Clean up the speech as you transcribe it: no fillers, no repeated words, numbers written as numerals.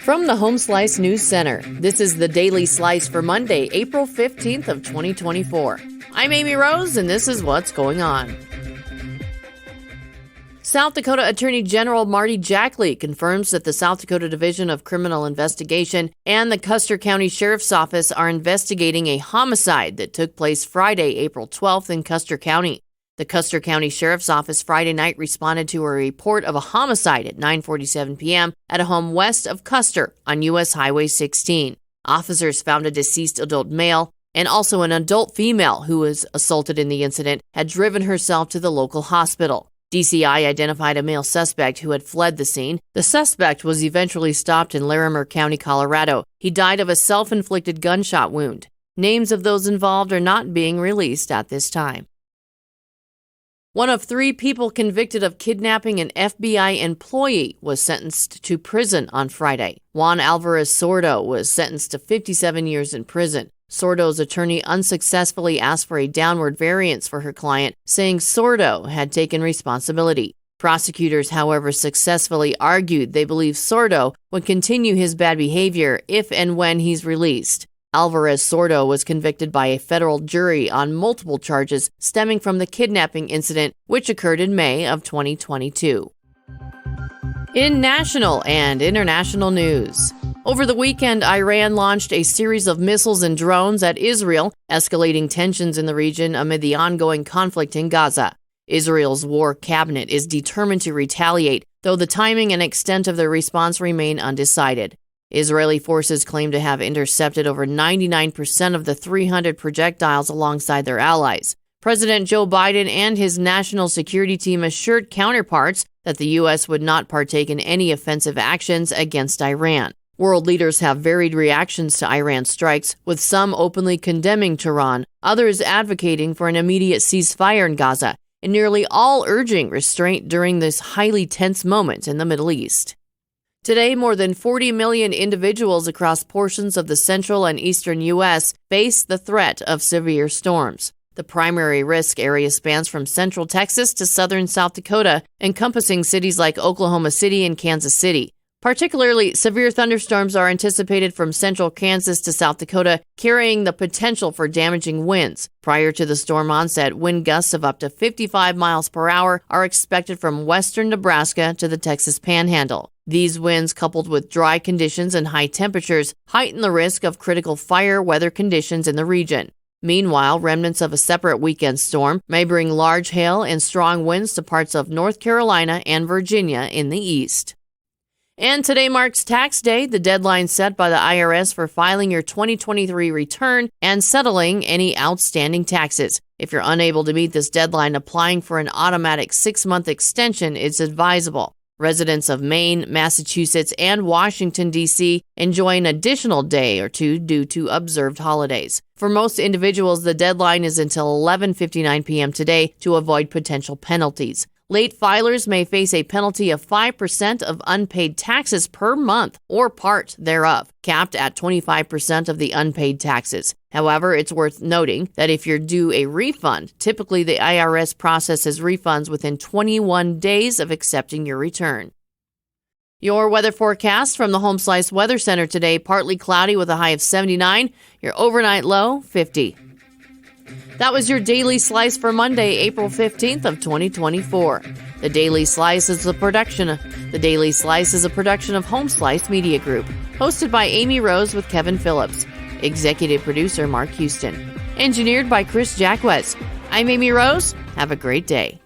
From the Home Slice News Center, this is the Daily Slice for Monday, April 15th of 2024. I'm Amy Rose, and this is what's going on. South Dakota Attorney General Marty Jackley confirms that the South Dakota Division of Criminal Investigation and the Custer County Sheriff's Office are investigating a homicide that took place Friday, April 12th in Custer County. The Custer County Sheriff's Office Friday night responded to a report of a homicide at 9:47 p.m. at a home west of Custer on U.S. Highway 16. Officers found a deceased adult male and also an adult female who was assaulted in the incident had driven herself to the local hospital. DCI identified a male suspect who had fled the scene. The suspect was eventually stopped in Larimer County, Colorado. He died of a self-inflicted gunshot wound. Names of those involved are not being released at this time. One of 3 people convicted of kidnapping an F.B.I. employee was sentenced to prison on Friday. Juan Alvarez Sordo was sentenced to 57 years in prison. Sordo's attorney unsuccessfully asked for a downward variance for her client, saying Sordo had taken responsibility. Prosecutors, however, successfully argued they believe Sordo would continue his bad behavior if and when he's released. Alvarez Sordo was convicted by a federal jury on multiple charges stemming from the kidnapping incident, which occurred in May of 2022. In national and international news, over the weekend, Iran launched a series of missiles and drones at Israel, escalating tensions in the region amid the ongoing conflict in Gaza. Israel's war cabinet is determined to retaliate, though the timing and extent of their response remain undecided. Israeli forces claim to have intercepted over 99% of the 300 projectiles alongside their allies. President Joe Biden and his national security team assured counterparts that the U.S. would not partake in any offensive actions against Iran. World leaders have varied reactions to Iran's strikes, with some openly condemning Tehran, others advocating for an immediate ceasefire in Gaza, and nearly all urging restraint during this highly tense moment in the Middle East. Today, more than 40 million individuals across portions of the central and eastern U.S. face the threat of severe storms. The primary risk area spans from central Texas to southern South Dakota, encompassing cities like Oklahoma City and Kansas City. Particularly severe thunderstorms are anticipated from central Kansas to South Dakota, carrying the potential for damaging winds. Prior to the storm onset, wind gusts of up to 55 miles per hour are expected from western Nebraska to the Texas Panhandle. These winds, coupled with dry conditions and high temperatures, heighten the risk of critical fire weather conditions in the region. Meanwhile, remnants of a separate weekend storm may bring large hail and strong winds to parts of North Carolina and Virginia in the east. And today marks Tax Day, the deadline set by the IRS for filing your 2023 return and settling any outstanding taxes. If you're unable to meet this deadline, applying for an automatic 6-month extension is advisable. Residents of Maine, Massachusetts, and Washington, D.C. enjoy an additional day or two due to observed holidays. For most individuals, the deadline is until 11:59 p.m. today to avoid potential penalties. Late filers may face a penalty of 5% of unpaid taxes per month or part thereof, capped at 25% of the unpaid taxes. However, it's worth noting that if you're due a refund, typically the IRS processes refunds within 21 days of accepting your return. Your weather forecast from the Home Slice Weather Center today: partly cloudy with a high of 79, your overnight low 50. That was your Daily Slice for Monday, April 15th of 2024. The Daily Slice is a production of Home Slice Media Group, hosted by Amy Rose with Kevin Phillips, executive producer Mark Houston, engineered by Chris Jacquez. I'm Amy Rose. Have a great day.